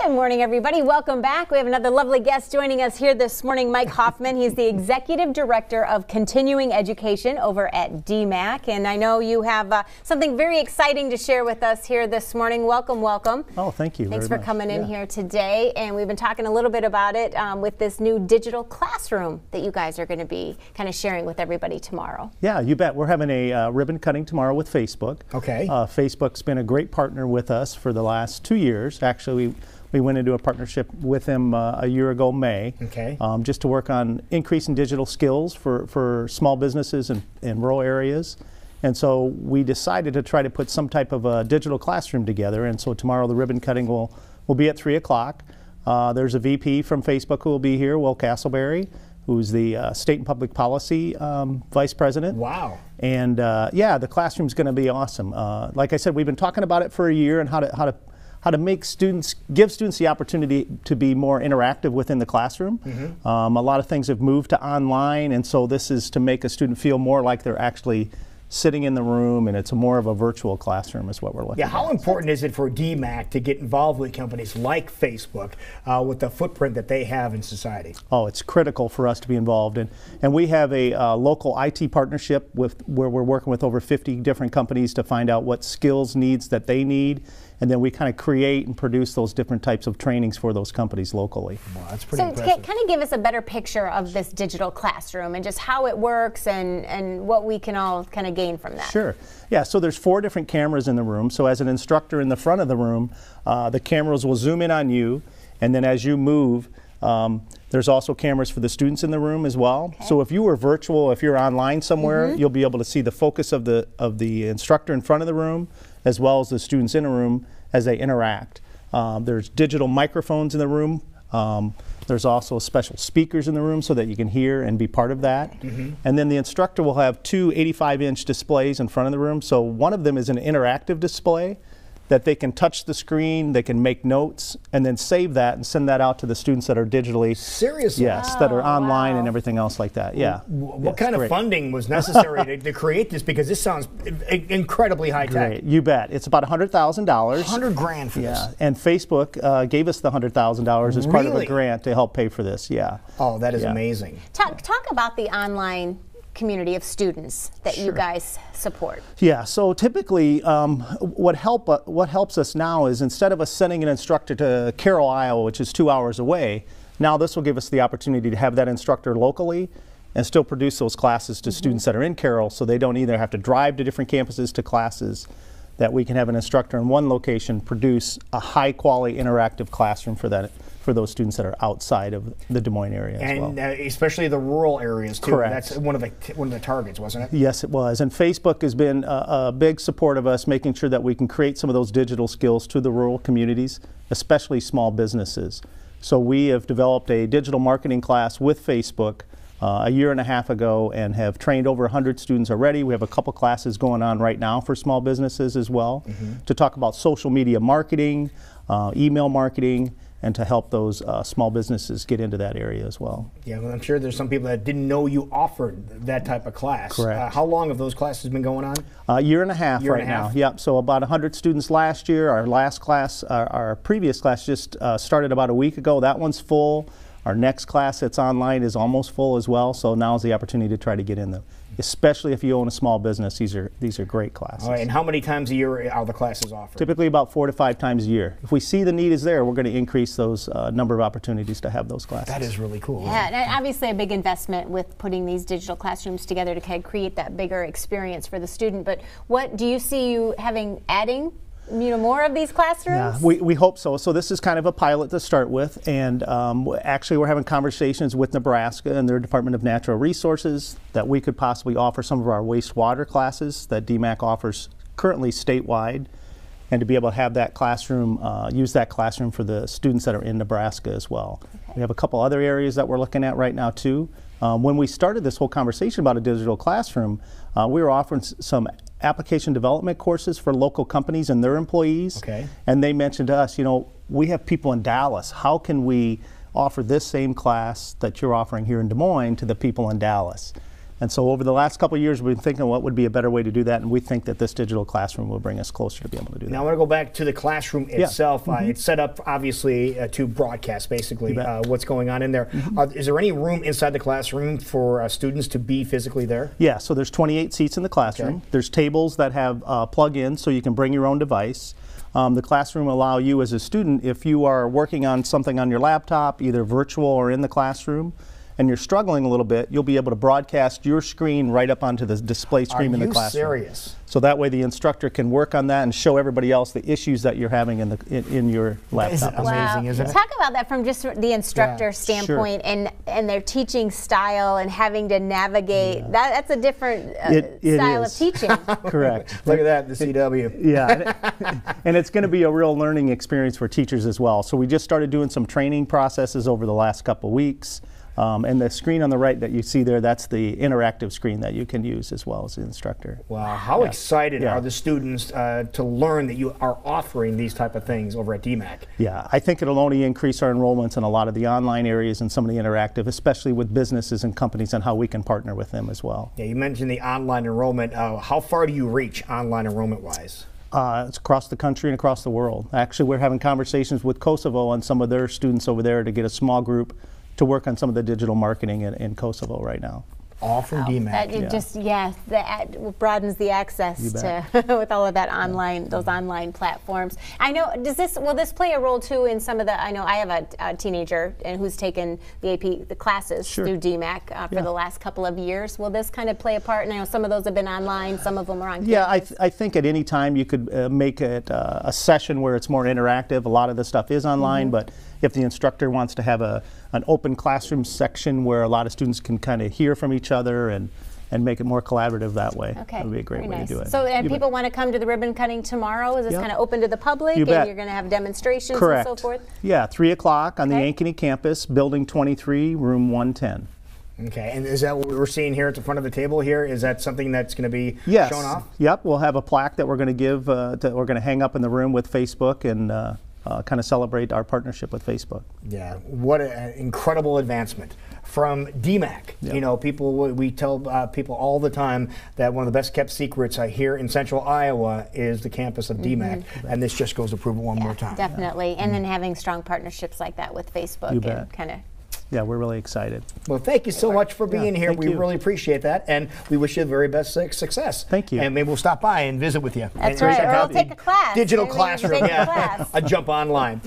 Good morning, everybody. Welcome back. We have another lovely guest joining us here this morning, Mike Hoffman. He's the Executive Director of Continuing Education over at DMACC. And I know you have something very exciting to share with us here this morning. Welcome, welcome. Oh, thank you. Thanks for coming in here today. And we've been talking a little bit about it with this new digital classroom that you guys are going to be kind of sharing with everybody tomorrow. Yeah, you bet. We're having a ribbon cutting tomorrow with Facebook. Okay. Facebook's been a great partner with us for the last 2 years. Actually, we went into a partnership with them a year ago, May, just to work on increasing digital skills for small businesses in rural areas. And so we decided to try to put some type of a digital classroom together. And so tomorrow the ribbon cutting will be at 3 o'clock. There's a VP from Facebook who will be here, Will Castleberry, who's the State and Public Policy Vice President. Wow. And yeah, the classroom's going to be awesome. Like I said, we've been talking about it for a year and how to make students, give students the opportunity to be more interactive within the classroom. A lot of things have moved to online, and so this is to make a student feel more like they're actually sitting in the room, and it's more of a virtual classroom is what we're looking at. Yeah, how important is it for DMACC to get involved with companies like Facebook with the footprint that they have in society? Oh, it's critical for us to be involved in. And we have a local IT partnership where we're working with over 50 different companies to find out what skills, needs that they need. And then we kind of create and produce those different types of trainings for those companies locally. Wow, that's pretty impressive. Kind of give us a better picture of this digital classroom and just how it works and what we can all kind of gain from that. Sure. Yeah, so there's 4 different cameras in the room. So as an instructor in the front of the room, the cameras will zoom in on you, and then as you move, there's also cameras for the students in the room as well. Okay. So if you were virtual, if you're online somewhere, you'll be able to see the focus of the instructor in front of the room, as well as the students in a room as they interact. There's digital microphones in the room. There's also special speakers in the room so that you can hear and be part of that. And then the instructor will have 2 85-inch displays in front of the room. So one of them is an interactive display that they can touch the screen, they can make notes, and then save that and send that out to the students that are digitally. Seriously? Yes, that are online and everything else like that. Yeah. What kind of funding was necessary to create this? Because this sounds incredibly high tech. Great. You bet. It's about $100,000. $100 grand for this. Yeah, and Facebook gave us the $100,000 as part of a grant to help pay for this. Yeah. Oh, that is amazing. Talk about the online community of students that you guys support. Yeah, so typically what helps us now is instead of us sending an instructor to Carroll, Iowa, which is 2 hours away, now this will give us the opportunity to have that instructor locally and still produce those classes to students that are in Carroll, so they don't either have to drive to different campuses to classes, that we can have an instructor in one location produce a high quality interactive classroom for those students that are outside of the Des Moines area as well. And especially the rural areas too. Correct. That's one of the targets, wasn't it? Yes, it was. And Facebook has been a big support of us, making sure that we can create some of those digital skills to the rural communities, especially small businesses. So we have developed a digital marketing class with Facebook a year and a half ago and have trained over 100 students already. We have a couple classes going on right now for small businesses as well to talk about social media marketing, email marketing, and to help those small businesses get into that area as well. Yeah, well, I'm sure there's some people that didn't know you offered that type of class. Correct. How long have those classes been going on? A year and a half right now. Yep, so about 100 students last year. Our last class, our previous class just started about a week ago. That one's full. Our next class that's online is almost full as well, so now's the opportunity to try to get in them. Especially if you own a small business, these are great classes. All right, and how many times a year are the classes offered? Typically about 4 to 5 times a year. If we see the need is there, we're going to increase those number of opportunities to have those classes. That is really cool. Yeah, and obviously a big investment with putting these digital classrooms together to kind of create that bigger experience for the student. But what do you see you adding more of these classrooms? Yeah, we hope so. So this is kind of a pilot to start with, and actually we're having conversations with Nebraska and their Department of Natural Resources that we could possibly offer some of our wastewater classes that DMACC offers currently statewide, and to be able to have that classroom, use that classroom for the students that are in Nebraska as well. Okay. We have a couple other areas that we're looking at right now too. When we started this whole conversation about a digital classroom, we were offering some application development courses for local companies and their employees. Okay. And they mentioned to us, you know, we have people in Dallas. How can we offer this same class that you're offering here in Des Moines to the people in Dallas? And so over the last couple of years, we've been thinking what would be a better way to do that, and we think that this digital classroom will bring us closer to be able to do that. Now I want to go back to the classroom itself. It's set up obviously to broadcast basically what's going on in there. Is there any room inside the classroom for students to be physically there? Yeah, so there's 28 seats in the classroom. Okay. There's tables that have plug-ins so you can bring your own device. The classroom will allow you as a student, if you are working on something on your laptop, either virtual or in the classroom, and you're struggling a little bit, you'll be able to broadcast your screen right up onto the display screen in the classroom. Are you serious? So that way the instructor can work on that and show everybody else the issues that you're having in your laptop. Amazing, isn't it? Talk about that from just the instructor standpoint and their teaching style and having to navigate. That's a different style of teaching. Correct. Look at that, the CW. Yeah, and it's going to be a real learning experience for teachers as well. So we just started doing some training processes over the last couple weeks. And the screen on the right that you see there, that's the interactive screen that you can use as well as the instructor. Wow, how excited are the students to learn that you are offering these type of things over at DMACC? Yeah, I think it'll only increase our enrollments in a lot of the online areas and some of the interactive, especially with businesses and companies and how we can partner with them as well. Yeah, you mentioned the online enrollment. How far do you reach online enrollment-wise? It's across the country and across the world. Actually, we're having conversations with Kosovo on some of their students over there to get a small group to work on some of the digital marketing in Kosovo right now. All from DMACC. That broadens the access to with all of that online, those online platforms. I know. Will this play a role too in some of the? I know I have a teenager who's taken the AP classes through DMACC for the last couple of years. Will this kind of play a part? And I know some of those have been online, some of them are on campus. Yeah, I think at any time you could make it a session where it's more interactive. A lot of the stuff is online, but if the instructor wants to have an open classroom section where a lot of students can kind of hear from each other and make it more collaborative that way, that would be a great way to do it. So people want to come to the ribbon cutting tomorrow? Is this kind of open to the public You and bet. you're going to have demonstrations Correct. and so forth? Yeah, 3 o'clock on the Ankeny campus, building 23, room 110. Okay, and is that what we're seeing here at the front of the table here? Is that something that's going to be shown off? Yep, we'll have a plaque that we're going to give, we're going to hang up in the room with Facebook and kind of celebrate our partnership with Facebook. Yeah, what an incredible advancement from DMACC. Yep. You know, we tell people all the time that one of the best kept secrets here in central Iowa is the campus of DMACC, and this just goes to prove it one more time. Definitely, and then having strong partnerships like that with Facebook and kind of. Yeah, we're really excited. Well, thank you so much for being here. We really appreciate that, and we wish you the very best success. Thank you. And maybe we'll stop by and visit with you. That's right, or we'll take a class. Digital classroom, a class. a jump online.